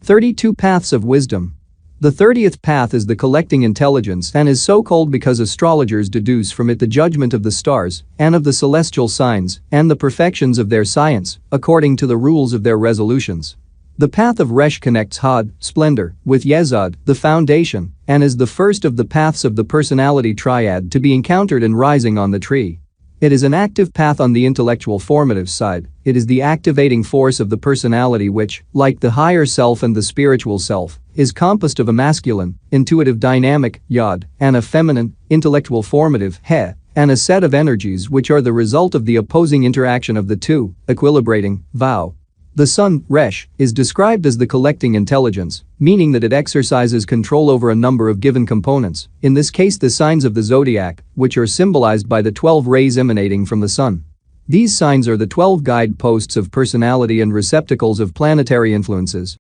32 Paths of Wisdom. The 30th path is the collecting intelligence and is so called because astrologers deduce from it the judgment of the stars and of the celestial signs and the perfections of their science according to the rules of their resolutions. The path of Resh connects Had, splendor, with Yesod, the foundation, and is the first of the paths of the personality triad to be encountered in Rising on the Tree. It is an active path on the intellectual formative side. It is the activating force of the personality which, like the higher self and the spiritual self, is composed of a masculine, intuitive dynamic, Yod, and a feminine, intellectual formative, He, and a set of energies which are the result of the opposing interaction of the two, equilibrating, Vow. The sun, Resh, is described as the collecting intelligence, meaning that it exercises control over a number of given components, in this case the signs of the zodiac, which are symbolized by the 12 rays emanating from the sun. These signs are the 12 guideposts of personality and receptacles of planetary influences,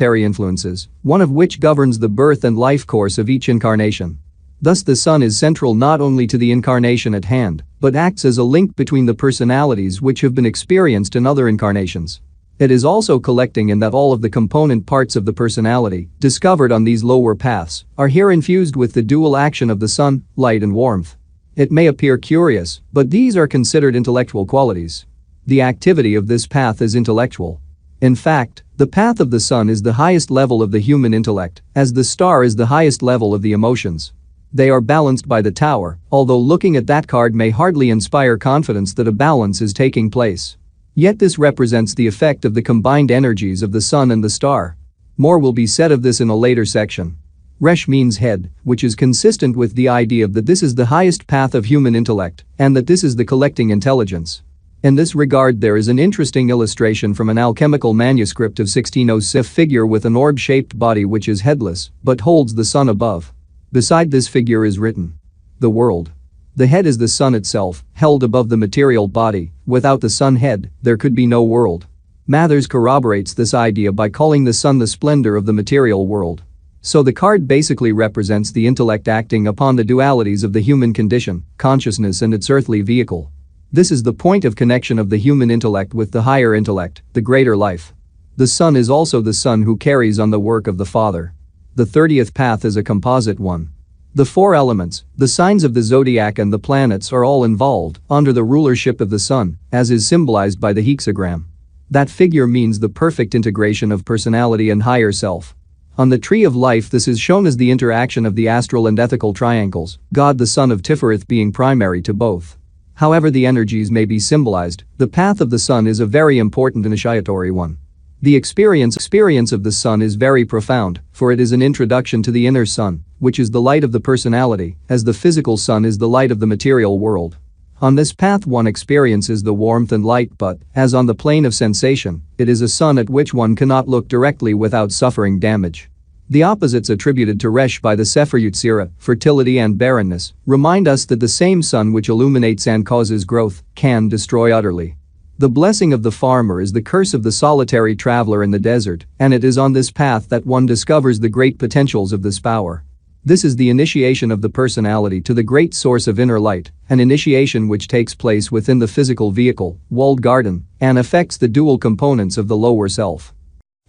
one of which governs the birth and life course of each incarnation. Thus the sun is central not only to the incarnation at hand, but acts as a link between the personalities which have been experienced in other incarnations. It is also collecting in that all of the component parts of the personality, discovered on these lower paths, are here infused with the dual action of the sun, light and warmth. It may appear curious, but these are considered intellectual qualities. The activity of this path is intellectual. In fact, the path of the sun is the highest level of the human intellect, as the star is the highest level of the emotions. They are balanced by the tower, although looking at that card may hardly inspire confidence that a balance is taking place. Yet this represents the effect of the combined energies of the sun and the star. More will be said of this in a later section. Resh means head, which is consistent with the idea that this is the highest path of human intellect and that this is the collecting intelligence. In this regard there is an interesting illustration from an alchemical manuscript of 1606, a figure with an orb-shaped body which is headless but holds the sun above. Beside this figure is written, "The world." The head is the sun itself, held above the material body. Without the sun head, there could be no world. Mathers corroborates this idea by calling the sun the splendor of the material world. So the card basically represents the intellect acting upon the dualities of the human condition, consciousness and its earthly vehicle. This is the point of connection of the human intellect with the higher intellect, the greater life. The sun is also the son who carries on the work of the Father. The 30th path is a composite one. The four elements, the signs of the zodiac and the planets are all involved under the rulership of the sun, as is symbolized by the hexagram. That figure means the perfect integration of personality and higher self. On the tree of life this is shown as the interaction of the astral and ethical triangles, God the son of Tifereth being primary to both. However the energies may be symbolized, the path of the sun is a very important initiatory one. The experience of the sun is very profound, for it is an introduction to the inner sun, which is the light of the personality, as the physical sun is the light of the material world. On this path one experiences the warmth and light but, as on the plane of sensation, it is a sun at which one cannot look directly without suffering damage. The opposites attributed to Resh by the Sefer Yetzirah, fertility and barrenness, remind us that the same sun which illuminates and causes growth, can destroy utterly. The blessing of the farmer is the curse of the solitary traveler in the desert, and it is on this path that one discovers the great potentials of this power. This is the initiation of the personality to the great source of inner light, an initiation which takes place within the physical vehicle, walled garden, and affects the dual components of the lower self.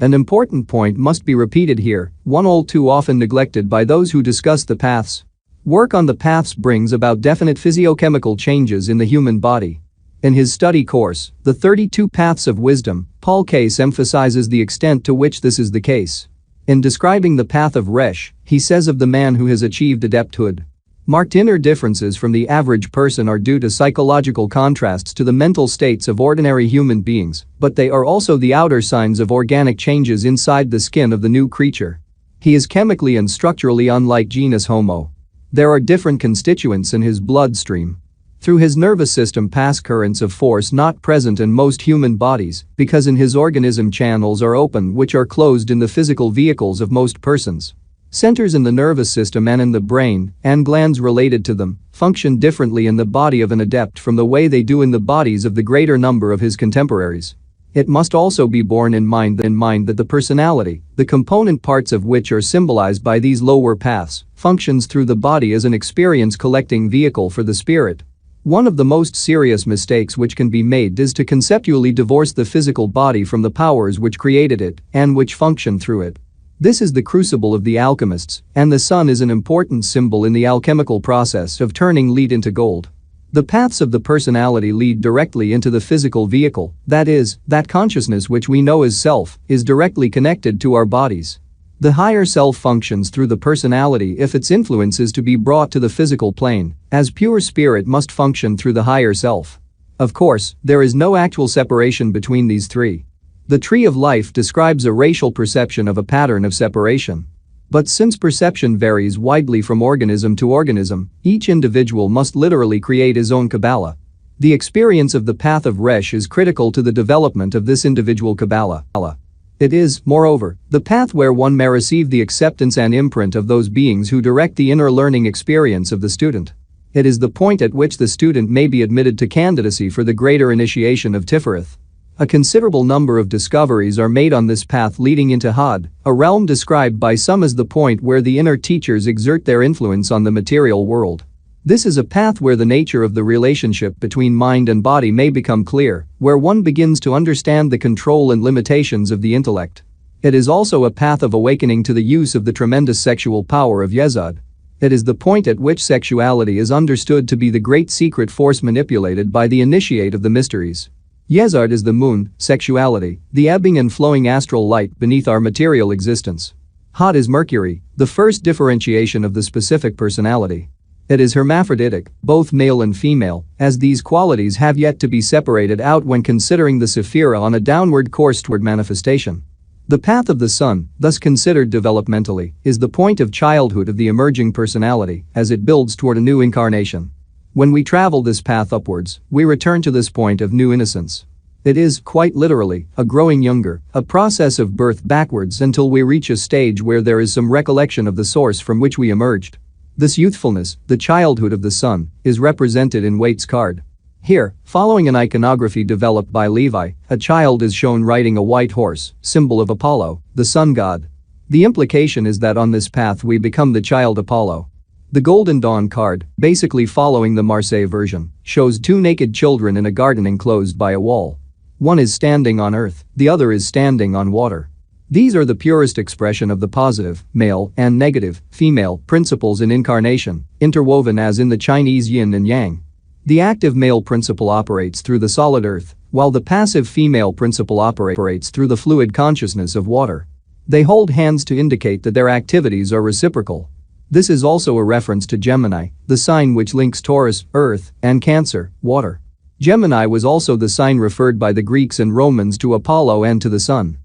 An important point must be repeated here, one all too often neglected by those who discuss the paths. Work on the paths brings about definite physiochemical changes in the human body. In his study course, The 32 Paths of Wisdom, Paul Case emphasizes the extent to which this is the case. In describing the path of Resh, he says of the man who has achieved adepthood, marked inner differences from the average person are due to psychological contrasts to the mental states of ordinary human beings, but they are also the outer signs of organic changes inside the skin of the new creature. He is chemically and structurally unlike genus Homo. There are different constituents in his bloodstream. Through his nervous system pass currents of force not present in most human bodies, because in his organism channels are open which are closed in the physical vehicles of most persons. Centers in the nervous system and in the brain, and glands related to them, function differently in the body of an adept from the way they do in the bodies of the greater number of his contemporaries. It must also be borne in mind that the personality, the component parts of which are symbolized by these lower paths, functions through the body as an experience-collecting vehicle for the spirit. One of the most serious mistakes which can be made is to conceptually divorce the physical body from the powers which created it and which function through it. This is the crucible of the alchemists, and the sun is an important symbol in the alchemical process of turning lead into gold. The paths of the personality lead directly into the physical vehicle, that is, that consciousness which we know as self is directly connected to our bodies. The higher self functions through the personality if its influence is to be brought to the physical plane, as pure spirit must function through the higher self. Of course, there is no actual separation between these three. The tree of life describes a racial perception of a pattern of separation. But since perception varies widely from organism to organism, each individual must literally create his own Qabalah. The experience of the path of Resh is critical to the development of this individual Qabalah. It is, moreover, the path where one may receive the acceptance and imprint of those beings who direct the inner learning experience of the student. It is the point at which the student may be admitted to candidacy for the greater initiation of Tifereth. A considerable number of discoveries are made on this path leading into Had, a realm described by some as the point where the inner teachers exert their influence on the material world. This is a path where the nature of the relationship between mind and body may become clear, where one begins to understand the control and limitations of the intellect. It is also a path of awakening to the use of the tremendous sexual power of Yesod. It is the point at which sexuality is understood to be the great secret force manipulated by the initiate of the mysteries. Yesod is the moon, sexuality, the ebbing and flowing astral light beneath our material existence. Had is Mercury, the first differentiation of the specific personality. It is hermaphroditic, both male and female, as these qualities have yet to be separated out when considering the Sephira on a downward course toward manifestation. The path of the sun, thus considered developmentally, is the point of childhood of the emerging personality as it builds toward a new incarnation. When we travel this path upwards, we return to this point of new innocence. It is, quite literally, a growing younger, a process of birth backwards until we reach a stage where there is some recollection of the source from which we emerged. This youthfulness, the childhood of the sun, is represented in Waite's card. Here, following an iconography developed by Levi, a child is shown riding a white horse, symbol of Apollo, the sun god. The implication is that on this path we become the child Apollo. The Golden Dawn card, basically following the Marseille version, shows two naked children in a garden enclosed by a wall. One is standing on earth, the other is standing on water. These are the purest expression of the positive, male, and negative, female, principles in incarnation, interwoven as in the Chinese yin and yang. The active male principle operates through the solid earth, while the passive female principle operates through the fluid consciousness of water. They hold hands to indicate that their activities are reciprocal. This is also a reference to Gemini, the sign which links Taurus, earth, and Cancer, water. Gemini was also the sign referred by the Greeks and Romans to Apollo and to the sun.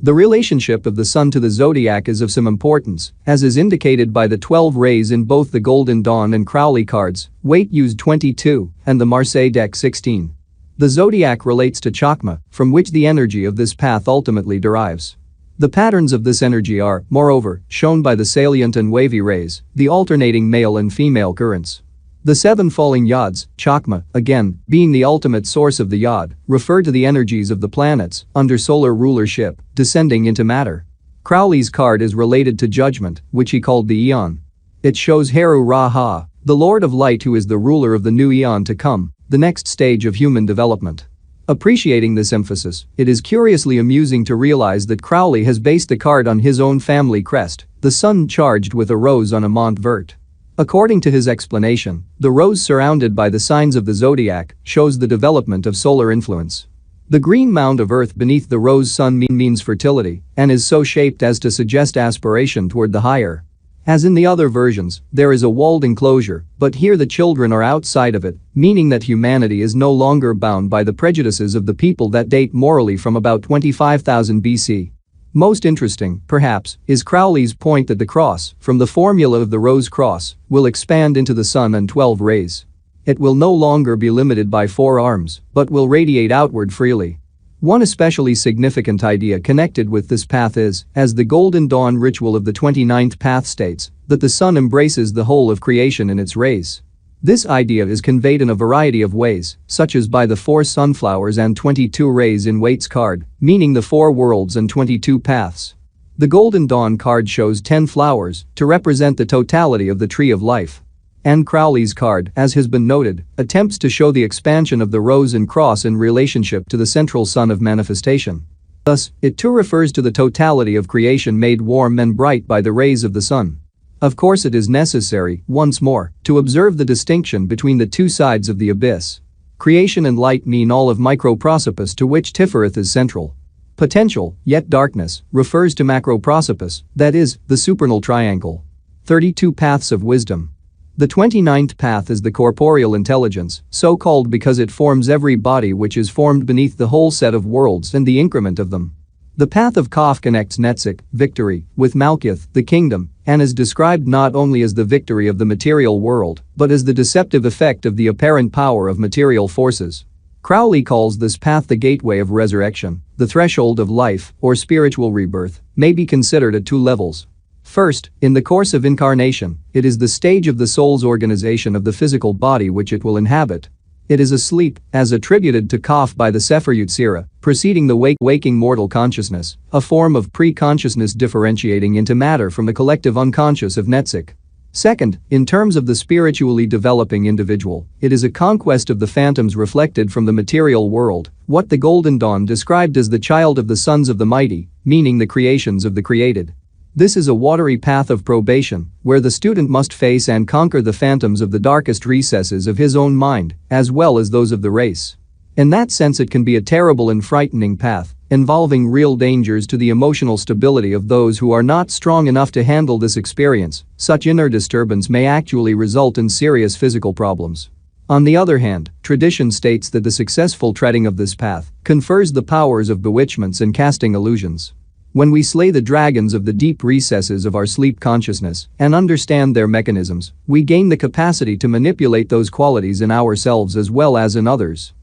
The relationship of the sun to the zodiac is of some importance, as is indicated by the 12 rays in both the Golden Dawn and Crowley cards. Waite used 22, and the Marseille deck 16. The zodiac relates to Chakma, from which the energy of this path ultimately derives. The patterns of this energy are, moreover, shown by the salient and wavy rays, the alternating male and female currents. The 7 falling yods, Chakma, again, being the ultimate source of the yod, refer to the energies of the planets, under solar rulership, descending into matter. Crowley's card is related to Judgment, which he called the Eon. It shows Heru Ra-Ha, the Lord of Light who is the ruler of the new Eon to come, the next stage of human development. Appreciating this emphasis, it is curiously amusing to realize that Crowley has based the card on his own family crest, the sun charged with a rose on a Mont Vert. According to his explanation, the rose surrounded by the signs of the zodiac shows the development of solar influence. The green mound of earth beneath the rose sun means fertility and is so shaped as to suggest aspiration toward the higher. As in the other versions, there is a walled enclosure, but here the children are outside of it, meaning that humanity is no longer bound by the prejudices of the people that date morally from about 25,000 BC. Most interesting, perhaps, is Crowley's point that the cross, from the formula of the rose cross, will expand into the sun and 12 rays. It will no longer be limited by 4 arms, but will radiate outward freely. One especially significant idea connected with this path is, as the Golden Dawn ritual of the 29th path states, that the sun embraces the whole of creation in its rays. This idea is conveyed in a variety of ways, such as by the 4 sunflowers and 22 rays in Waite's card, meaning the 4 worlds and 22 paths. The Golden Dawn card shows 10 flowers to represent the totality of the tree of life. And Crowley's card, as has been noted, attempts to show the expansion of the rose and cross in relationship to the central sun of manifestation. Thus, it too refers to the totality of creation made warm and bright by the rays of the sun. Of course it is necessary, once more, to observe the distinction between the two sides of the abyss. Creation and light mean all of microprosopus, to which Tifereth is central. Potential, yet darkness, refers to macroprosopus, that is, the supernal triangle. 32 Paths of Wisdom. The 29th path is the corporeal intelligence, so called because it forms every body which is formed beneath the whole set of worlds and the increment of them. The path of Qoph connects Netzach, victory, with Malkuth, the kingdom, and is described not only as the victory of the material world, but as the deceptive effect of the apparent power of material forces. Crowley calls this path the gateway of resurrection. The threshold of life, or spiritual rebirth, may be considered at two levels. First, in the course of incarnation, it is the stage of the soul's organization of the physical body which it will inhabit. It is a sleep, as attributed to Qoph by the Sefer Yetzirah, preceding the waking mortal consciousness, a form of pre-consciousness differentiating into matter from the collective unconscious of Netzach. Second, in terms of the spiritually developing individual, it is a conquest of the phantoms reflected from the material world, what the Golden Dawn described as the child of the sons of the mighty, meaning the creations of the created. This is a watery path of probation, where the student must face and conquer the phantoms of the darkest recesses of his own mind, as well as those of the race. In that sense it can be a terrible and frightening path, involving real dangers to the emotional stability of those who are not strong enough to handle this experience. Such inner disturbance may actually result in serious physical problems. On the other hand, tradition states that the successful treading of this path confers the powers of bewitchments and casting illusions. When we slay the dragons of the deep recesses of our sleep consciousness and understand their mechanisms, we gain the capacity to manipulate those qualities in ourselves as well as in others.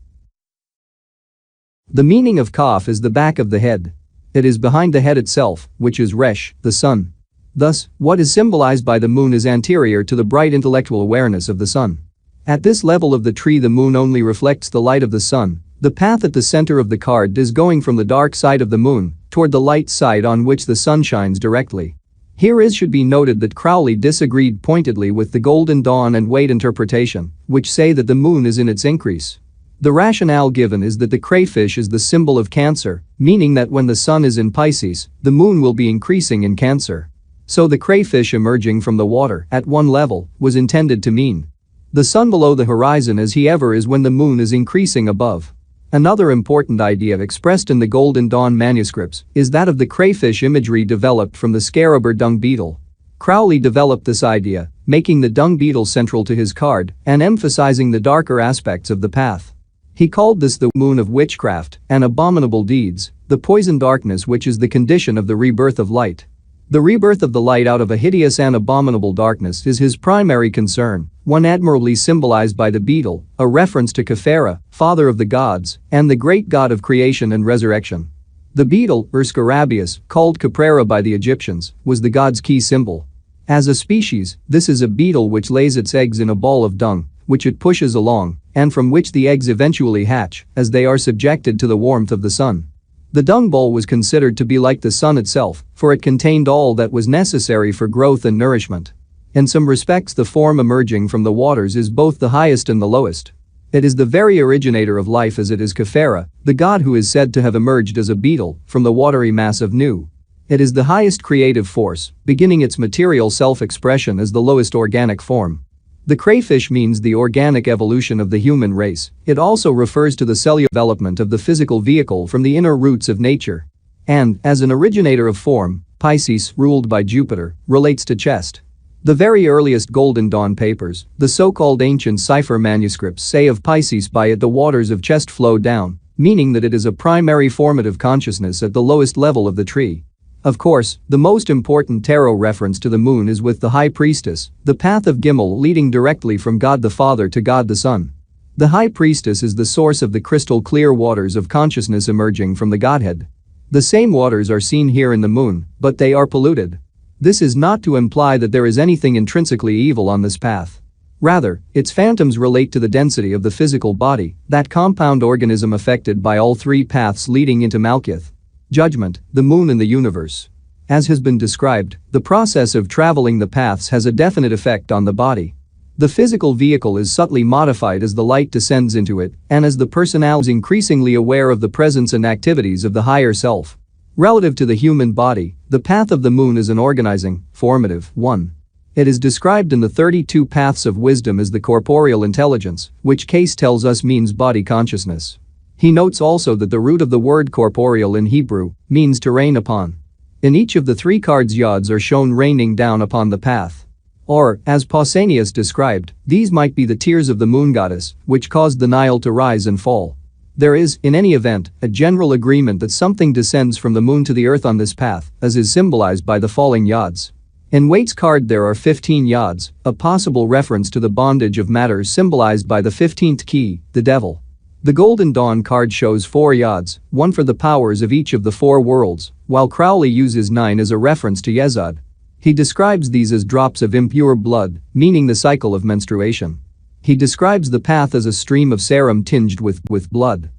The meaning of Qoph is the back of the head. It is behind the head itself, which is Resh, the sun. Thus, what is symbolized by the moon is anterior to the bright intellectual awareness of the sun. At this level of the tree, the moon only reflects the light of the sun. The path at the center of the card is going from the dark side of the moon toward the light side on which the sun shines directly. Here it should be noted that Crowley disagreed pointedly with the Golden Dawn and Wade interpretation, which say that the moon is in its increase. The rationale given is that the crayfish is the symbol of Cancer, meaning that when the sun is in Pisces, the moon will be increasing in Cancer. So the crayfish emerging from the water at one level was intended to mean the sun below the horizon as he ever is when the moon is increasing above. Another important idea expressed in the Golden Dawn manuscripts is that of the crayfish imagery developed from the scarab or dung beetle. Crowley developed this idea, making the dung beetle central to his card and emphasizing the darker aspects of the path. He called this the moon of witchcraft and abominable deeds, the poison darkness which is the condition of the rebirth of light. The rebirth of the light out of a hideous and abominable darkness is his primary concern, one admirably symbolized by the beetle, a reference to Khepera, father of the gods, and the great god of creation and resurrection. The beetle, or Scarabaeus, called Caprera by the Egyptians, was the god's key symbol. As a species, this is a beetle which lays its eggs in a ball of dung, which it pushes along, and from which the eggs eventually hatch, as they are subjected to the warmth of the sun. The dung ball was considered to be like the sun itself, for it contained all that was necessary for growth and nourishment. In some respects, the form emerging from the waters is both the highest and the lowest. It is the very originator of life, as it is Khepera, the god who is said to have emerged as a beetle from the watery mass of Nu. It is the highest creative force, beginning its material self-expression as the lowest organic form. The crayfish means the organic evolution of the human race. It also refers to the cellular development of the physical vehicle from the inner roots of nature. And, as an originator of form, Pisces, ruled by Jupiter, relates to chest. The very earliest Golden Dawn papers, the so-called ancient cipher manuscripts, say of Pisces, by it the waters of chest flow down, meaning that it is a primary formative consciousness at the lowest level of the tree. Of course, the most important tarot reference to the moon is with the High Priestess, the path of Gimel leading directly from God the Father to God the Son. The High Priestess is the source of the crystal clear waters of consciousness emerging from the Godhead. The same waters are seen here in the moon, but they are polluted. This is not to imply that there is anything intrinsically evil on this path. Rather, its phantoms relate to the density of the physical body, that compound organism affected by all three paths leading into Malkuth. Judgment, the moon and the universe. As has been described, the process of traveling the paths has a definite effect on the body. The physical vehicle is subtly modified as the light descends into it and as the personality is increasingly aware of the presence and activities of the higher self. Relative to the human body, the path of the moon is an organizing, formative one. It is described in the 32 paths of wisdom as the corporeal intelligence, which Case tells us means body consciousness. He notes also that the root of the word corporeal in Hebrew means to rain upon. In each of the 3 cards yods are shown raining down upon the path. Or, as Pausanias described, these might be the tears of the moon goddess, which caused the Nile to rise and fall. There is, in any event, a general agreement that something descends from the moon to the earth on this path, as is symbolized by the falling yods. In Waite's card there are 15 yods, a possible reference to the bondage of matter symbolized by the 15th key, the devil. The Golden Dawn card shows 4 yods, one for the powers of each of the 4 worlds, while Crowley uses 9 as a reference to Yesod. He describes these as drops of impure blood, meaning the cycle of menstruation. He describes the path as a stream of serum tinged with blood.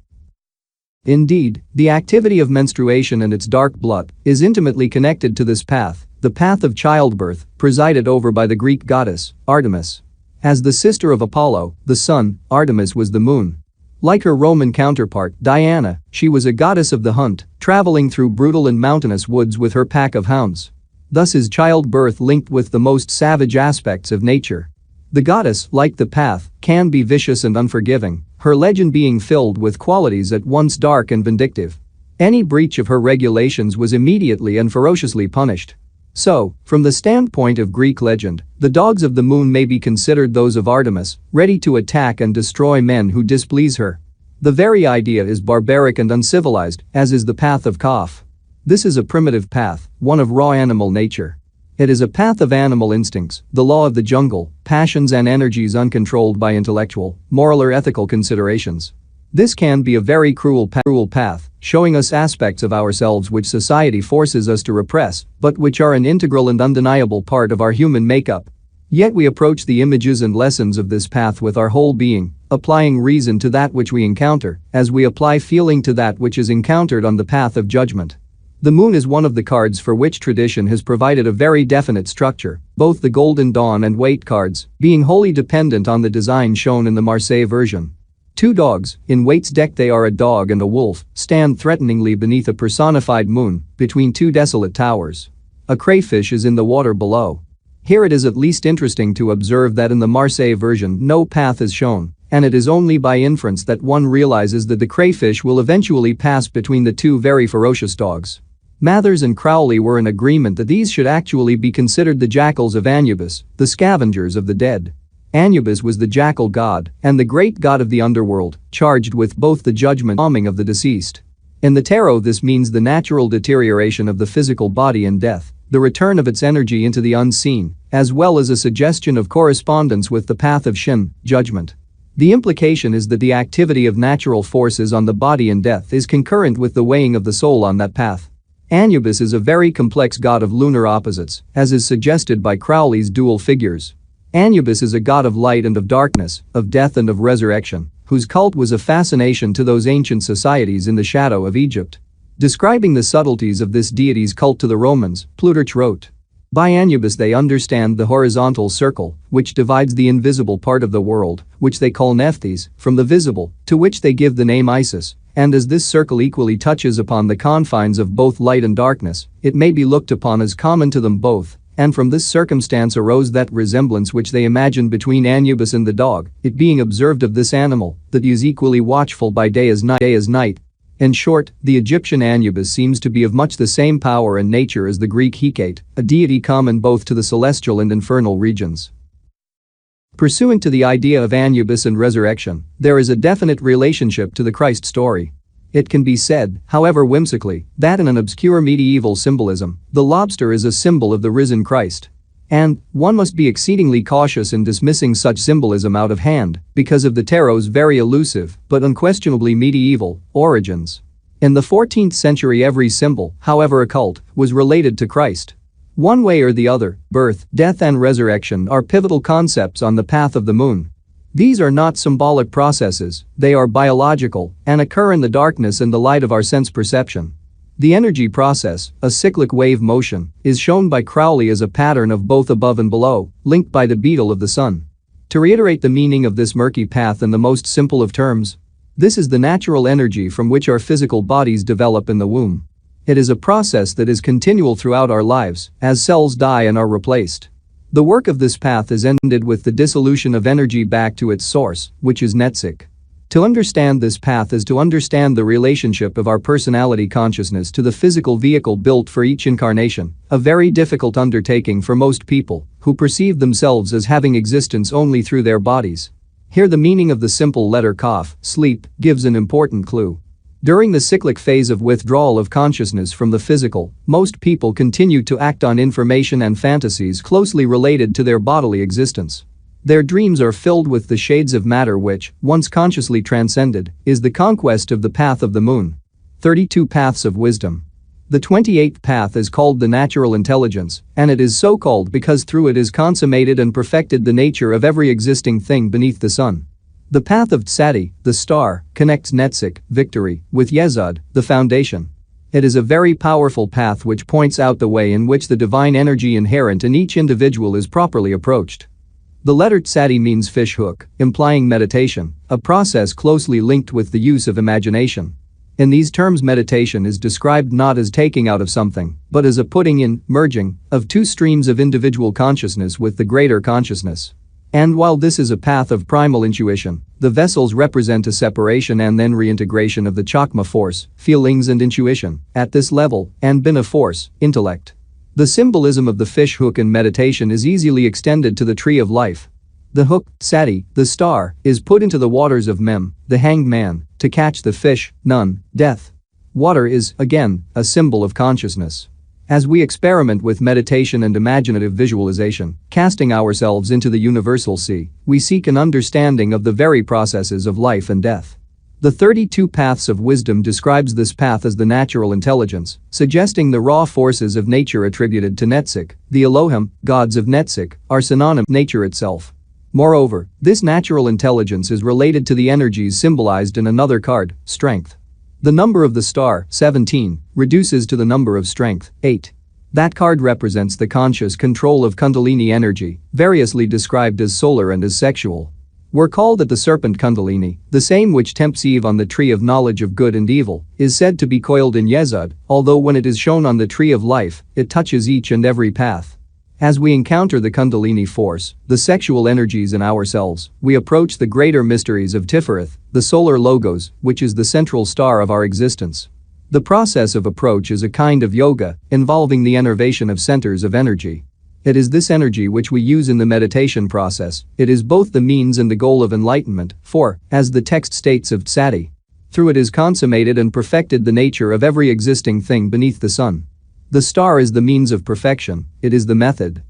Indeed, the activity of menstruation and its dark blood is intimately connected to this path, the path of childbirth, presided over by the Greek goddess, Artemis. As the sister of Apollo, the sun, Artemis was the moon. Like her Roman counterpart, Diana, she was a goddess of the hunt, traveling through brutal and mountainous woods with her pack of hounds. Thus is childbirth linked with the most savage aspects of nature. The goddess, like the path, can be vicious and unforgiving, her legend being filled with qualities at once dark and vindictive. Any breach of her regulations was immediately and ferociously punished. So, from the standpoint of Greek legend, the dogs of the moon may be considered those of Artemis, ready to attack and destroy men who displease her. The very idea is barbaric and uncivilized, as is the path of Qoph. This is a primitive path, one of raw animal nature. It is a path of animal instincts, the law of the jungle, passions and energies uncontrolled by intellectual, moral or ethical considerations. This can be a very cruel path, showing us aspects of ourselves which society forces us to repress, but which are an integral and undeniable part of our human makeup. Yet we approach the images and lessons of this path with our whole being, applying reason to that which we encounter, as we apply feeling to that which is encountered on the path of judgment. The moon is one of the cards for which tradition has provided a very definite structure, both the Golden Dawn and Waite cards being wholly dependent on the design shown in the Marseille version. 2 dogs, in Waite's deck they are a dog and a wolf, stand threateningly beneath a personified moon, between 2 desolate towers. A crayfish is in the water below. Here it is at least interesting to observe that in the Marseille version no path is shown, and it is only by inference that one realizes that the crayfish will eventually pass between the 2 very ferocious dogs. Mathers and Crowley were in agreement that these should actually be considered the jackals of Anubis, the scavengers of the dead. Anubis was the jackal god and the great god of the underworld, charged with both the judgment and bombing of the deceased. In the tarot this means the natural deterioration of the physical body and death, the return of its energy into the unseen, as well as a suggestion of correspondence with the path of Shin, judgment. The implication is that the activity of natural forces on the body and death is concurrent with the weighing of the soul on that path. Anubis is a very complex god of lunar opposites, as is suggested by Crowley's dual figures. Anubis is a god of light and of darkness, of death and of resurrection, whose cult was a fascination to those ancient societies in the shadow of Egypt. Describing the subtleties of this deity's cult to the Romans, Plutarch wrote, "By Anubis they understand the horizontal circle, which divides the invisible part of the world, which they call Nephthys, from the visible, to which they give the name Isis, and as this circle equally touches upon the confines of both light and darkness, it may be looked upon as common to them both. And from this circumstance arose that resemblance which they imagined between Anubis and the dog, it being observed of this animal, that he is equally watchful by day as night. In short, the Egyptian Anubis seems to be of much the same power and nature as the Greek Hecate, a deity common both to the celestial and infernal regions." Pursuant to the idea of Anubis and resurrection, there is a definite relationship to the Christ story. It can be said, however whimsically, that in an obscure medieval symbolism, the lobster is a symbol of the risen Christ. And one must be exceedingly cautious in dismissing such symbolism out of hand because of the tarot's very elusive but unquestionably medieval origins. In the 14th century every symbol, however occult, was related to Christ. One way or the other, birth, death and resurrection are pivotal concepts on the path of the moon. These are not symbolic processes, they are biological and occur in the darkness and the light of our sense perception. The energy process, a cyclic wave motion, is shown by Crowley as a pattern of both above and below, linked by the beetle of the sun. To reiterate the meaning of this murky path in the most simple of terms, this is the natural energy from which our physical bodies develop in the womb. It is a process that is continual throughout our lives, as cells die and are replaced. The work of this path is ended with the dissolution of energy back to its source, which is Netzik. To understand this path is to understand the relationship of our personality consciousness to the physical vehicle built for each incarnation, a very difficult undertaking for most people, who perceive themselves as having existence only through their bodies. Here the meaning of the simple letter Qoph, sleep, gives an important clue. During the cyclic phase of withdrawal of consciousness from the physical, most people continue to act on information and fantasies closely related to their bodily existence. Their dreams are filled with the shades of matter which, once consciously transcended, is the conquest of the path of the moon. 32 Paths of Wisdom. The 28th path is called the natural intelligence, and it is so called because through it is consummated and perfected the nature of every existing thing beneath the sun. The path of Tzaddi, the star, connects Netzik, victory, with Yesod, the foundation. It is a very powerful path which points out the way in which the divine energy inherent in each individual is properly approached. The letter Tzaddi means fish hook, implying meditation, a process closely linked with the use of imagination. In these terms, meditation is described not as taking out of something, but as a putting in, merging, of two streams of individual consciousness with the greater consciousness. And while this is a path of primal intuition, the vessels represent a separation and then reintegration of the chakma force, feelings and intuition, at this level, and bina force, intellect. The symbolism of the fish hook in meditation is easily extended to the tree of life. The hook, Tzaddi, the star, is put into the waters of Mem, the hanged man, to catch the fish, Nun, death. Water is, again, a symbol of consciousness. As we experiment with meditation and imaginative visualization, casting ourselves into the universal sea, we seek an understanding of the very processes of life and death. The 32 Paths of Wisdom describes this path as the natural intelligence, suggesting the raw forces of nature attributed to Netzik. The Elohim, gods of Netzik, are synonym nature itself. Moreover, this natural intelligence is related to the energies symbolized in another card, strength. The number of the star, 17, reduces to the number of strength, 8. That card represents the conscious control of Kundalini energy, variously described as solar and as sexual. We're called that the serpent Kundalini, the same which tempts Eve on the tree of knowledge of good and evil, is said to be coiled in Yesod, although when it is shown on the tree of life, it touches each and every path. As we encounter the Kundalini force, the sexual energies in ourselves, we approach the greater mysteries of Tifereth, the solar logos, which is the central star of our existence. The process of approach is a kind of yoga, involving the enervation of centers of energy. It is this energy which we use in the meditation process. It is both the means and the goal of enlightenment, for, as the text states of Tzaddi, through it is consummated and perfected the nature of every existing thing beneath the sun. The star is the means of perfection, it is the method.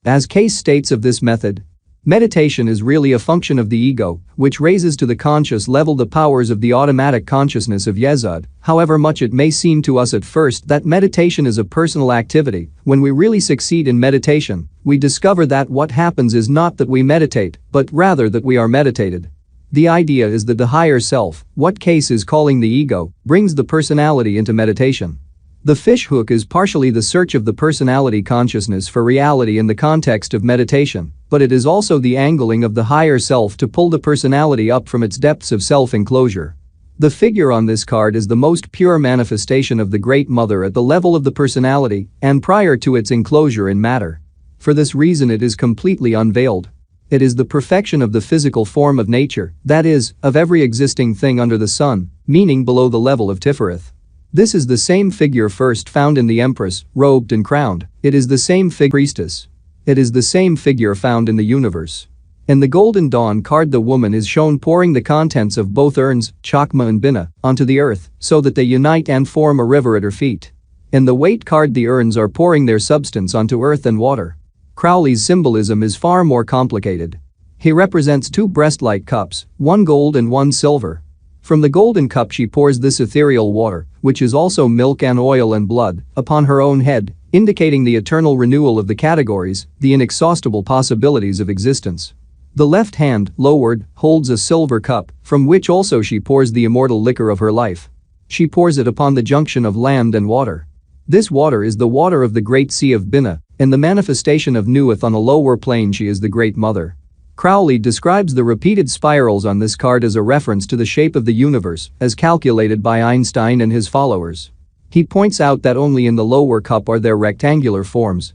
As Case states of this method, meditation is really a function of the ego, which raises to the conscious level the powers of the automatic consciousness of Yesod. However much it may seem to us at first that meditation is a personal activity, when we really succeed in meditation, we discover that what happens is not that we meditate, but rather that we are meditated. The idea is that the higher self, what Case is calling the ego, brings the personality into meditation. The fish hook is partially the search of the personality consciousness for reality in the context of meditation, but it is also the angling of the higher self to pull the personality up from its depths of self-enclosure. The figure on this card is the most pure manifestation of the Great Mother at the level of the personality and prior to its enclosure in matter. For this reason it is completely unveiled. It is the perfection of the physical form of nature, that is, of every existing thing under the sun, meaning below the level of Tifereth. This is the same figure first found in the Empress, robed and crowned. It is the same priestess. It is the same figure found in the universe. In the Golden Dawn card, the woman is shown pouring the contents of both urns, Chakma and Bina, onto the earth, so that they unite and form a river at her feet. In the Weight card, the urns are pouring their substance onto earth and water. Crowley's symbolism is far more complicated. He represents two breast-like cups, one gold and one silver. From the golden cup she pours this ethereal water, which is also milk and oil and blood, upon her own head, indicating the eternal renewal of the categories, the inexhaustible possibilities of existence. The left hand, lowered, holds a silver cup, from which also she pours the immortal liquor of her life. She pours it upon the junction of land and water. This water is the water of the great sea of Bina, In the manifestation of Nuith on a lower plane, she is the Great Mother. Crowley describes the repeated spirals on this card as a reference to the shape of the universe as calculated by Einstein and his followers. He points out that only in the lower cup are there rectangular forms,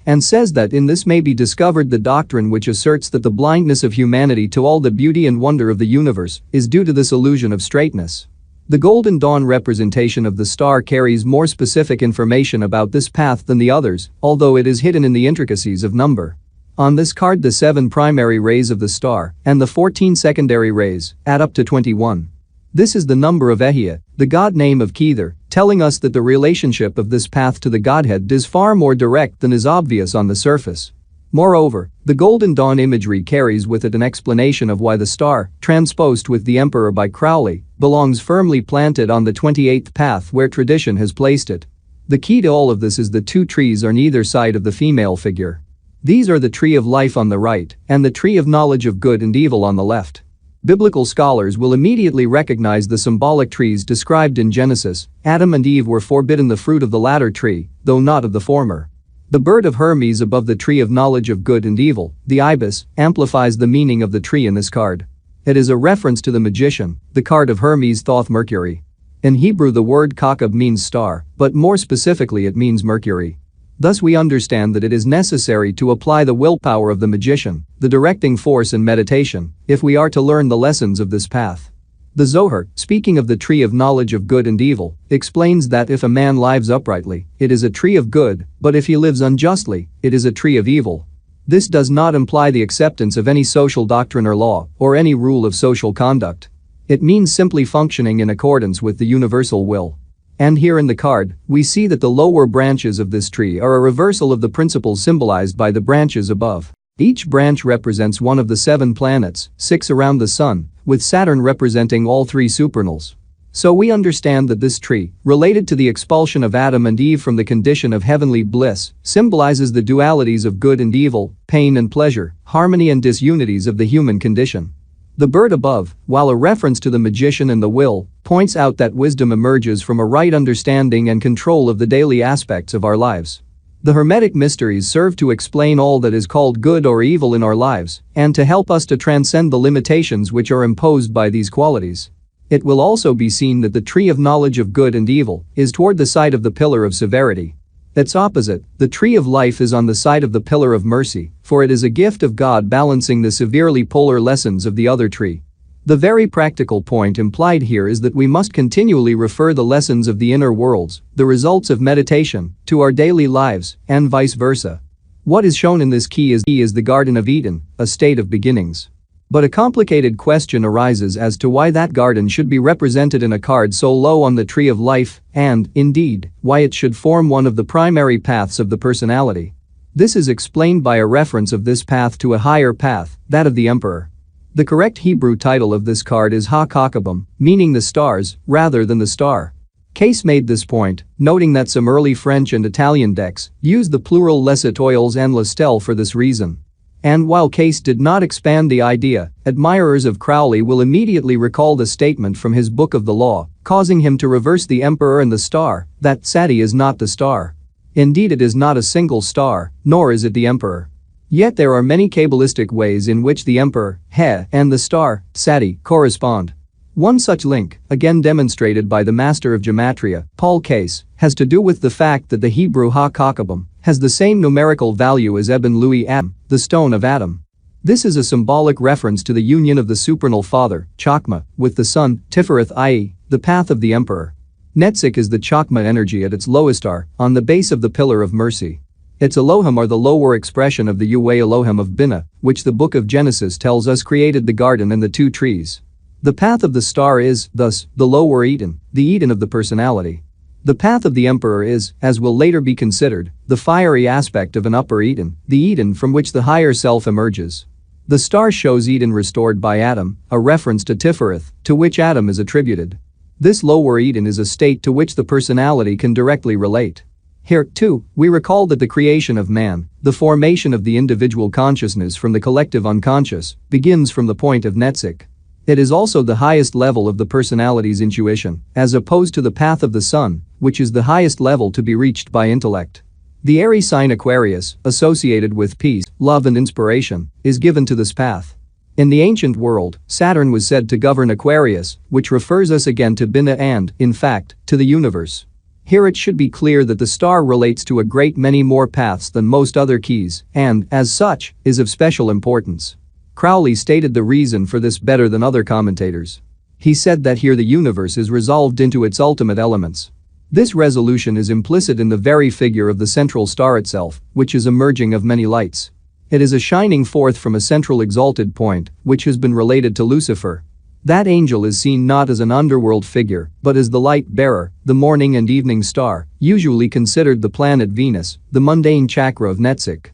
and says that in this may be discovered the doctrine which asserts that the blindness of humanity to all the beauty and wonder of the universe is due to this illusion of straightness. The Golden Dawn representation of the star carries more specific information about this path than the others, although it is hidden in the intricacies of number. On this card, the 7 primary rays of the star and the 14 secondary rays add up to 21. This is the number of Ehia, the god name of Kether, telling us that the relationship of this path to the Godhead is far more direct than is obvious on the surface. Moreover, the Golden Dawn imagery carries with it an explanation of why the star, transposed with the Emperor by Crowley, belongs firmly planted on the 28th path where tradition has placed it. The key to all of this is the 2 trees on either side of the female figure. These are the tree of life on the right and the tree of knowledge of good and evil on the left. Biblical scholars will immediately recognize the symbolic trees described in Genesis. Adam and Eve were forbidden the fruit of the latter tree, though not of the former. The bird of Hermes above the tree of knowledge of good and evil, the ibis, amplifies the meaning of the tree in this card. It is a reference to the magician, the card of Hermes Thoth Mercury. In Hebrew, the word Kachab means star, but more specifically it means Mercury. Thus we understand that it is necessary to apply the willpower of the magician, the directing force in meditation, if we are to learn the lessons of this path. The Zohar, speaking of the tree of knowledge of good and evil, explains that if a man lives uprightly, it is a tree of good, but if he lives unjustly, it is a tree of evil. This does not imply the acceptance of any social doctrine or law, or any rule of social conduct. It means simply functioning in accordance with the universal will. And here in the card, we see that the lower branches of this tree are a reversal of the principles symbolized by the branches above. Each branch represents one of the 7 planets, 6 around the sun, with Saturn representing all 3 supernals. So we understand that this tree, related to the expulsion of Adam and Eve from the condition of heavenly bliss, symbolizes the dualities of good and evil, pain and pleasure, harmony and disunities of the human condition. The bird above, while a reference to the magician and the will, points out that wisdom emerges from a right understanding and control of the daily aspects of our lives. The Hermetic mysteries serve to explain all that is called good or evil in our lives, and to help us to transcend the limitations which are imposed by these qualities. It will also be seen that the tree of knowledge of good and evil is toward the side of the pillar of severity. Its opposite, the tree of life, is on the side of the pillar of mercy, for it is a gift of God balancing the severely polar lessons of the other tree. The very practical point implied here is that we must continually refer the lessons of the inner worlds, the results of meditation, to our daily lives, and vice versa. What is shown in this key is the Garden of Eden, a state of beginnings. But a complicated question arises as to why that garden should be represented in a card so low on the tree of life, and, indeed, why it should form one of the primary paths of the personality. This is explained by a reference of this path to a higher path, that of the Emperor. The correct Hebrew title of this card is Ha-Kakabim, meaning the stars, rather than the star. Case made this point, noting that some early French and Italian decks used the plural les étoiles and le stèle for this reason. And while Case did not expand the idea, admirers of Crowley will immediately recall the statement from his Book of the Law, causing him to reverse the Emperor and the star, that Tzaddi is not the star. Indeed, it is not a single star, nor is it the Emperor. Yet there are many Qabalistic ways in which the Emperor, He, and the star, Tzaddi, correspond. One such link, again demonstrated by the master of gematria, Paul Case, has to do with the fact that the Hebrew Ha-Kakabim has the same numerical value as Eben Louis Adam, the stone of Adam. This is a symbolic reference to the union of the supernal father, Chakma, with the son, Tifereth, i.e., the path of the Emperor. Netzik is the Chakma energy at its lowest star, on the base of the pillar of mercy. Its Elohim are the lower expression of the Yahweh Elohim of Binah, which the book of Genesis tells us created the garden and the 2 trees. The path of the star is, thus, the lower Eden, the Eden of the personality. The path of the Emperor is, as will later be considered, the fiery aspect of an upper Eden, the Eden from which the higher self emerges. The star shows Eden restored by Adam, a reference to Tifereth, to which Adam is attributed. This lower Eden is a state to which the personality can directly relate. Here, too, we recall that the creation of man, the formation of the individual consciousness from the collective unconscious, begins from the point of Netzik. It is also the highest level of the personality's intuition, as opposed to the path of the sun, which is the highest level to be reached by intellect. The Aries sign Aquarius, associated with peace, love and inspiration, is given to this path. In the ancient world, Saturn was said to govern Aquarius, which refers us again to Binah and, in fact, to the universe. Here it should be clear that the star relates to a great many more paths than most other keys and, as such, is of special importance. Crowley stated the reason for this better than other commentators. He said that here the universe is resolved into its ultimate elements. This resolution is implicit in the very figure of the central star itself, which is a merging of many lights. It is a shining forth from a central exalted point, which has been related to Lucifer. That angel is seen not as an underworld figure, but as the light bearer, the morning and evening star, usually considered the planet Venus, the mundane chakra of Netzach.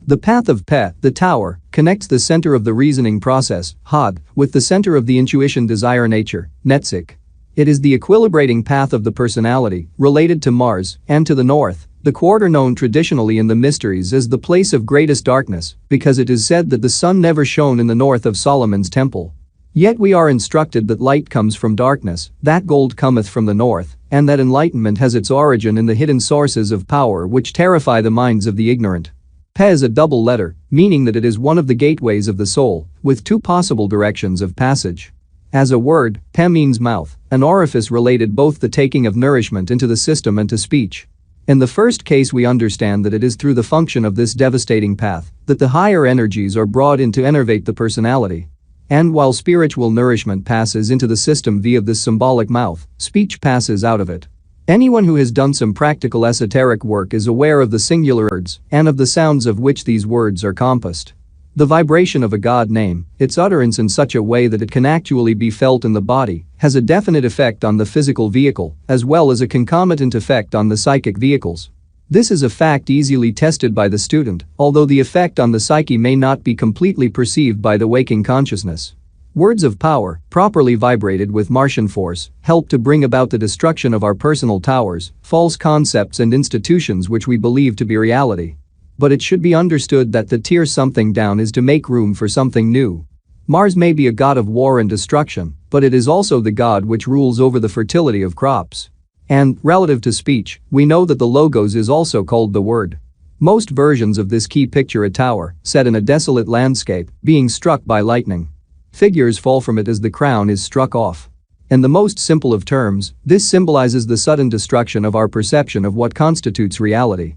The path of Pe, the tower, connects the center of the reasoning process, Hod, with the center of the intuition desire nature, Netzach. It is the equilibrating path of the personality, related to Mars, and to the north, the quarter known traditionally in the mysteries as the place of greatest darkness, because it is said that the sun never shone in the north of Solomon's temple. Yet we are instructed that light comes from darkness, that gold cometh from the north, and that enlightenment has its origin in the hidden sources of power which terrify the minds of the ignorant. Pe is a double letter, meaning that it is one of the gateways of the soul, with two possible directions of passage. As a word, Pe means mouth, an orifice related both the taking of nourishment into the system and to speech. In the first case we understand that it is through the function of this devastating path that the higher energies are brought in to enervate the personality. And while spiritual nourishment passes into the system via this symbolic mouth, speech passes out of it. Anyone who has done some practical esoteric work is aware of the singular words and of the sounds of which these words are compassed. The vibration of a God name, its utterance in such a way that it can actually be felt in the body, has a definite effect on the physical vehicle, as well as a concomitant effect on the psychic vehicles. This is a fact easily tested by the student, although the effect on the psyche may not be completely perceived by the waking consciousness. Words of power, properly vibrated with Martian force, help to bring about the destruction of our personal towers, false concepts and institutions which we believe to be reality. But it should be understood that to tear something down is to make room for something new. Mars may be a god of war and destruction, but it is also the god which rules over the fertility of crops. And, relative to speech, we know that the logos is also called the word. Most versions of this key picture a tower, set in a desolate landscape, being struck by lightning. Figures fall from it as the crown is struck off. In the most simple of terms, this symbolizes the sudden destruction of our perception of what constitutes reality.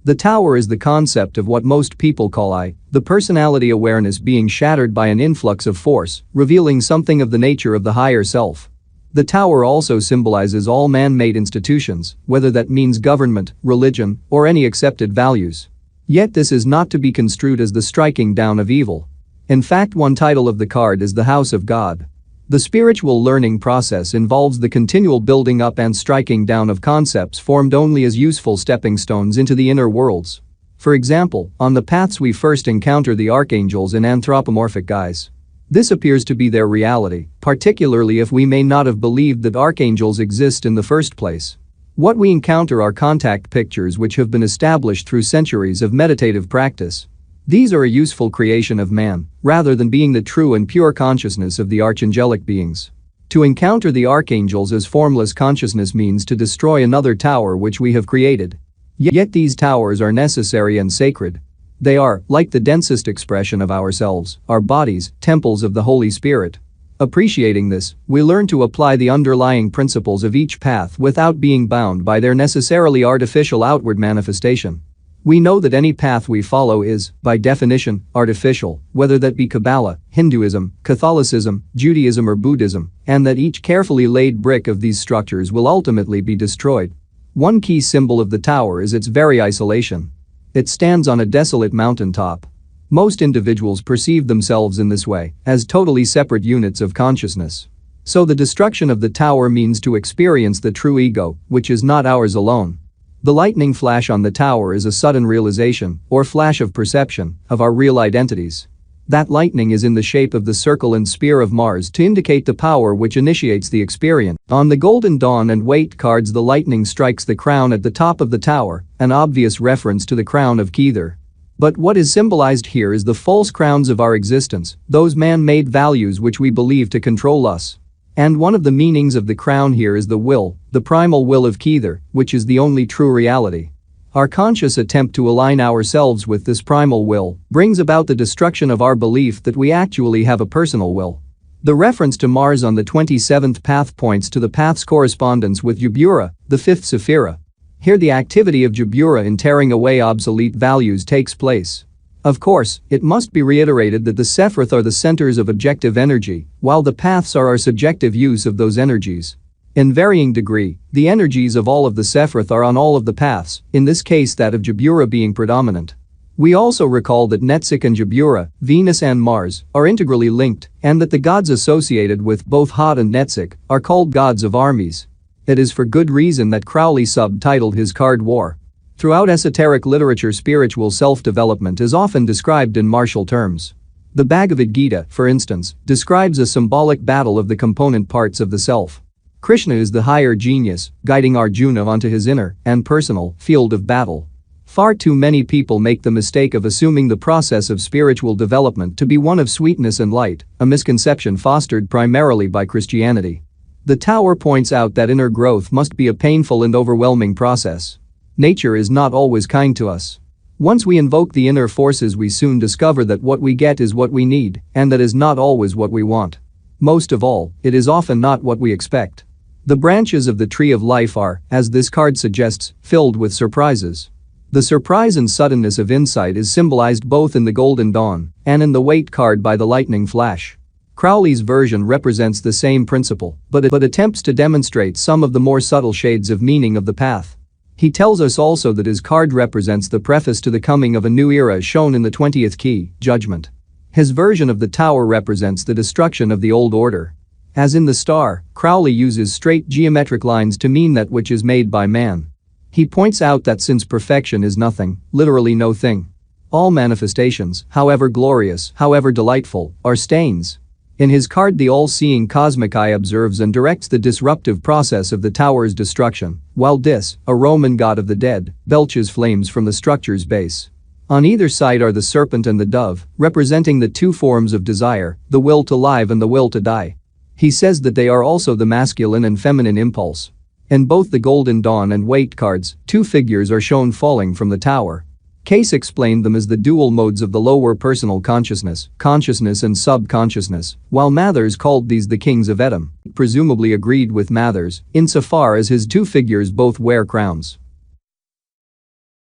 The tower is the concept of what most people call I, the personality awareness being shattered by an influx of force, revealing something of the nature of the higher self. The tower also symbolizes all man-made institutions, whether that means government, religion, or any accepted values. Yet this is not to be construed as the striking down of evil. In fact, one title of the card is the House of God. The spiritual learning process involves the continual building up and striking down of concepts formed only as useful stepping stones into the inner worlds. For example, on the paths we first encounter the archangels in anthropomorphic guise. This appears to be their reality, particularly if we may not have believed that archangels exist in the first place. What we encounter are contact pictures which have been established through centuries of meditative practice. These are a useful creation of man, rather than being the true and pure consciousness of the archangelic beings. To encounter the archangels as formless consciousness means to destroy another tower which we have created. Yet these towers are necessary and sacred. They are, like the densest expression of ourselves, our bodies, temples of the Holy Spirit. Appreciating this, we learn to apply the underlying principles of each path without being bound by their necessarily artificial outward manifestation. We know that any path we follow is, by definition, artificial, whether that be Qabalah, Hinduism, Catholicism, Judaism or Buddhism, and that each carefully laid brick of these structures will ultimately be destroyed. One key symbol of the tower is its very isolation. It stands on a desolate mountaintop. Most individuals perceive themselves in this way, as totally separate units of consciousness. So the destruction of the tower means to experience the true ego, which is not ours alone. The lightning flash on the tower is a sudden realization, or flash of perception, of our real identities. That lightning is in the shape of the circle and sphere of Mars to indicate the power which initiates the experience. On the Golden Dawn and Weight cards the lightning strikes the crown at the top of the tower, an obvious reference to the crown of Kether. But what is symbolized here is the false crowns of our existence, those man-made values which we believe to control us. And one of the meanings of the crown here is the will, the primal will of Qoph, which is the only true reality. Our conscious attempt to align ourselves with this primal will brings about the destruction of our belief that we actually have a personal will. The reference to Mars on the 27th path points to the path's correspondence with Jabura, the fifth Sephira. Here the activity of Jabura in tearing away obsolete values takes place. Of course, it must be reiterated that the Sephiroth are the centers of objective energy, while the paths are our subjective use of those energies. In varying degree, the energies of all of the Sephiroth are on all of the paths, in this case that of Jabura being predominant. We also recall that Netzik and Jabura, Venus and Mars, are integrally linked, and that the gods associated with both Hod and Netzik are called gods of armies. It is for good reason that Crowley subtitled his card War. Throughout esoteric literature, spiritual self-development is often described in martial terms. The Bhagavad Gita, for instance, describes a symbolic battle of the component parts of the self. Krishna is the higher genius, guiding Arjuna onto his inner and personal field of battle. Far too many people make the mistake of assuming the process of spiritual development to be one of sweetness and light, a misconception fostered primarily by Christianity. The Tower points out that inner growth must be a painful and overwhelming process. Nature is not always kind to us. Once we invoke the inner forces, we soon discover that what we get is what we need, and that is not always what we want. Most of all, it is often not what we expect. The branches of the tree of life are, as this card suggests, filled with surprises. The surprise and suddenness of insight is symbolized both in the Golden Dawn and in the Weight card by the lightning flash. Crowley's version represents the same principle, but attempts to demonstrate some of the more subtle shades of meaning of the path. He tells us also that his card represents the preface to the coming of a new era shown in the 20th key, Judgment. His version of the Tower represents the destruction of the old order. As in the star, Crowley uses straight geometric lines to mean that which is made by man. He points out that since perfection is nothing, literally no thing, all manifestations, however glorious, however delightful, are stains. In his card, the all-seeing cosmic eye observes and directs the disruptive process of the Tower's destruction, while Dis, a Roman god of the dead, belches flames from the structure's base. On either side are the serpent and the dove, representing the two forms of desire, the will to live and the will to die. He says that they are also the masculine and feminine impulse. In both the Golden Dawn and Weight cards, two figures are shown falling from the Tower. Case explained them as the dual modes of the lower personal consciousness and subconsciousness, while Mathers called these the kings of Edom, presumably agreed with Mathers, insofar as his two figures both wear crowns.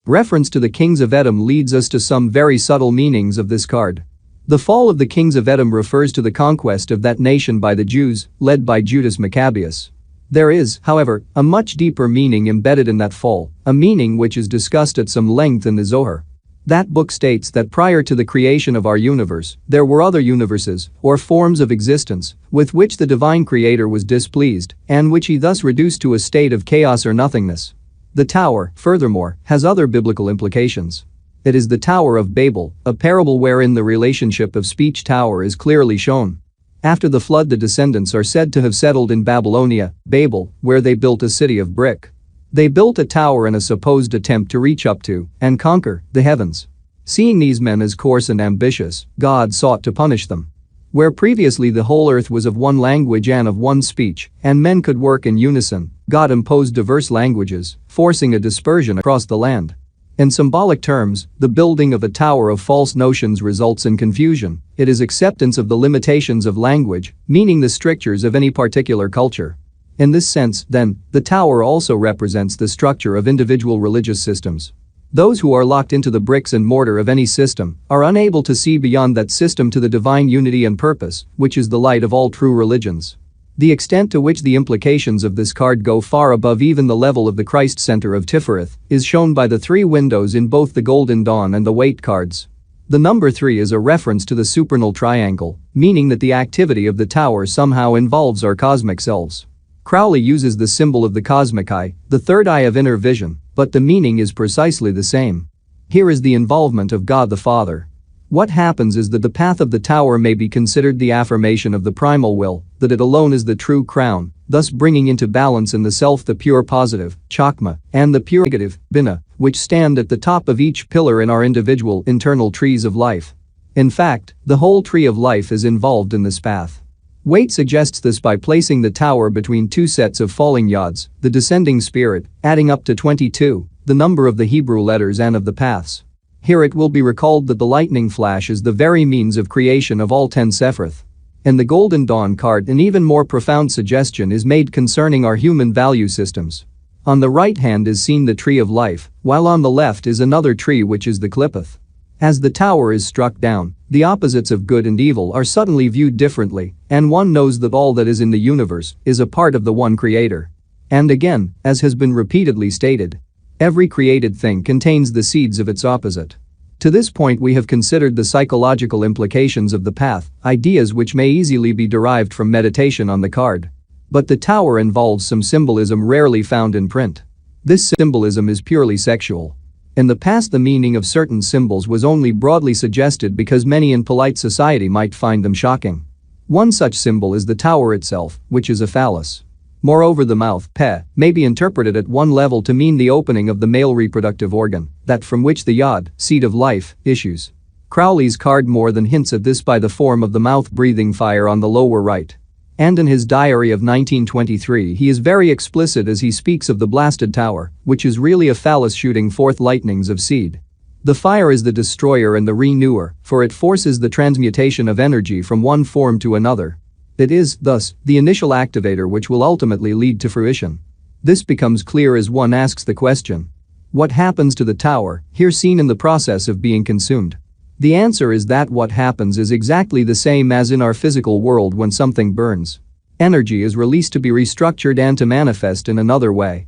Reference to the kings of Edom leads us to some very subtle meanings of this card. The fall of the kings of Edom refers to the conquest of that nation by the Jews, led by Judas Maccabeus. There is, however, a much deeper meaning embedded in that fall, a meaning which is discussed at some length in the Zohar. That book states that prior to the creation of our universe, there were other universes, or forms of existence, with which the divine creator was displeased, and which he thus reduced to a state of chaos or nothingness. The Tower, furthermore, has other biblical implications. It is the Tower of Babel, a parable wherein the relationship of speech tower is clearly shown. After the flood, the descendants are said to have settled in Babylonia, Babel, where they built a city of brick. They built a tower in a supposed attempt to reach up to and conquer the heavens. Seeing these men as coarse and ambitious, God sought to punish them. Where previously the whole earth was of one language and of one speech, and men could work in unison, God imposed diverse languages, forcing a dispersion across the land. In symbolic terms, the building of a tower of false notions results in confusion. It is acceptance of the limitations of language, meaning the strictures of any particular culture. In this sense, then, the tower also represents the structure of individual religious systems. Those who are locked into the bricks and mortar of any system are unable to see beyond that system to the divine unity and purpose, which is the light of all true religions. The extent to which the implications of this card go far above even the level of the Christ Center of Tifereth is shown by the three windows in both the Golden Dawn and the Weight cards. The number 3 is a reference to the supernal triangle, meaning that the activity of the tower somehow involves our cosmic selves. Crowley uses the symbol of the cosmic eye, the third eye of inner vision, but the meaning is precisely the same. Here is the involvement of God the Father. What happens is that the path of the tower may be considered the affirmation of the primal will, that it alone is the true crown, thus bringing into balance in the self the pure positive, chakma, and the pure negative, bina, which stand at the top of each pillar in our individual internal trees of life. In fact, the whole tree of life is involved in this path. Weight suggests this by placing the tower between two sets of falling yods, the descending spirit, adding up to 22, the number of the Hebrew letters and of the paths. Here it will be recalled that the lightning flash is the very means of creation of all 10 Sephiroth. In the Golden Dawn card, an even more profound suggestion is made concerning our human value systems. On the right hand is seen the tree of life, while on the left is another tree which is the Qoph. As the tower is struck down, the opposites of good and evil are suddenly viewed differently, and one knows that all that is in the universe is a part of the one creator. And again, as has been repeatedly stated, every created thing contains the seeds of its opposite. To this point we have considered the psychological implications of the path, ideas which may easily be derived from meditation on the card. But the tower involves some symbolism rarely found in print. This symbolism is purely sexual. In the past, the meaning of certain symbols was only broadly suggested because many in polite society might find them shocking. One such symbol is the tower itself, which is a phallus. Moreover, the mouth, peh, may be interpreted at one level to mean the opening of the male reproductive organ, that from which the yod, seed of life, issues. Crowley's card more than hints at this by the form of the mouth breathing fire on the lower right. And in his diary of 1923 he is very explicit as he speaks of the blasted tower, which is really a phallus shooting forth lightnings of seed. The fire is the destroyer and the renewer, for it forces the transmutation of energy from one form to another. It is, thus, the initial activator which will ultimately lead to fruition. This becomes clear as one asks the question: what happens to the tower, here seen in the process of being consumed? The answer is that what happens is exactly the same as in our physical world when something burns. Energy is released to be restructured and to manifest in another way.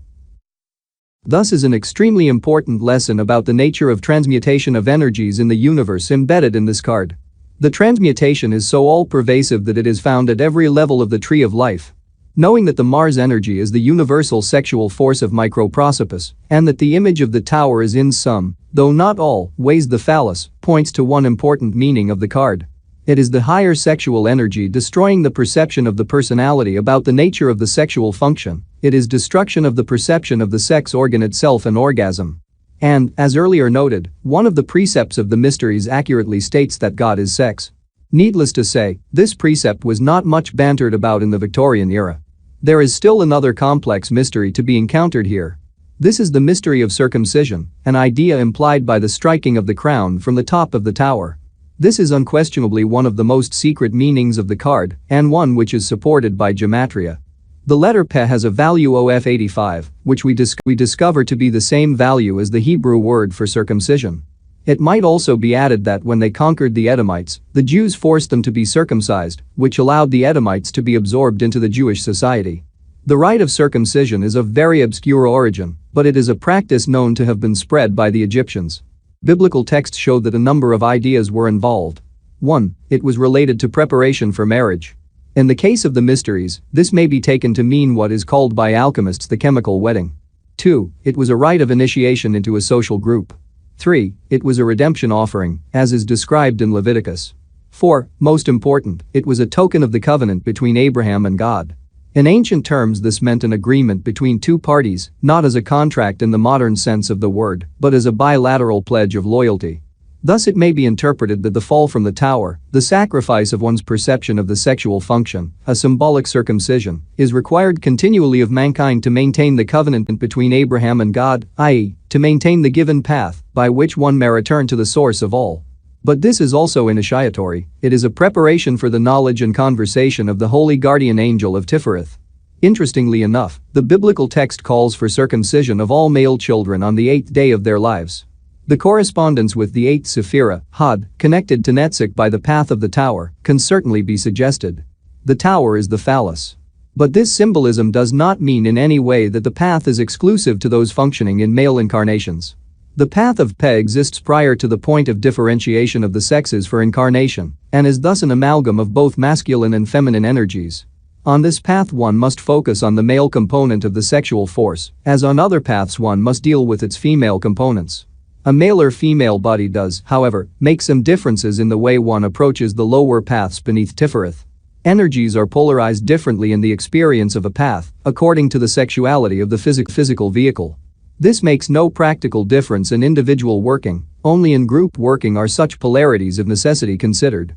Thus is an extremely important lesson about the nature of transmutation of energies in the universe embedded in this card. The transmutation is so all-pervasive that it is found at every level of the tree of life. Knowing that the Mars energy is the universal sexual force of microprosopis, and that the image of the tower is in some, though not all, ways the phallus, points to one important meaning of the card. It is the higher sexual energy destroying the perception of the personality about the nature of the sexual function. It is destruction of the perception of the sex organ itself, an orgasm. And, as earlier noted, one of the precepts of the mysteries accurately states that God is sex. Needless to say, this precept was not much bantered about in the Victorian era. There is still another complex mystery to be encountered here. This is the mystery of circumcision, an idea implied by the striking of the crown from the top of the tower. This is unquestionably one of the most secret meanings of the card, and one which is supported by gematria. The letter Peh has a value of 85, which we discover to be the same value as the Hebrew word for circumcision. It might also be added that when they conquered the Edomites, the Jews forced them to be circumcised, which allowed the Edomites to be absorbed into the Jewish society. The rite of circumcision is of very obscure origin, but it is a practice known to have been spread by the Egyptians. Biblical texts show that a number of ideas were involved. 1. It was related to preparation for marriage. In the case of the mysteries, this may be taken to mean what is called by alchemists the chemical wedding. 2. It was a rite of initiation into a social group. 3. It was a redemption offering, as is described in Leviticus. 4. Most important, it was a token of the covenant between Abraham and God. In ancient terms, this meant an agreement between two parties, not as a contract in the modern sense of the word, but as a bilateral pledge of loyalty. Thus it may be interpreted that the fall from the tower, the sacrifice of one's perception of the sexual function, a symbolic circumcision, is required continually of mankind to maintain the covenant between Abraham and God, i.e., to maintain the given path by which one may return to the source of all. But this is also initiatory. It is a preparation for the knowledge and conversation of the holy guardian angel of Tifereth. Interestingly enough, the biblical text calls for circumcision of all male children on the 8th day of their lives. The correspondence with the 8th Sephirah, Had, connected to Netzach by the path of the tower, can certainly be suggested. The tower is the phallus. But this symbolism does not mean in any way that the path is exclusive to those functioning in male incarnations. The path of Peh exists prior to the point of differentiation of the sexes for incarnation, and is thus an amalgam of both masculine and feminine energies. On this path one must focus on the male component of the sexual force, as on other paths one must deal with its female components. A male or female body does, however, make some differences in the way one approaches the lower paths beneath Tifereth. Energies are polarized differently in the experience of a path, according to the sexuality of the physical vehicle. This makes no practical difference in individual working, only in group working are such polarities of necessity considered.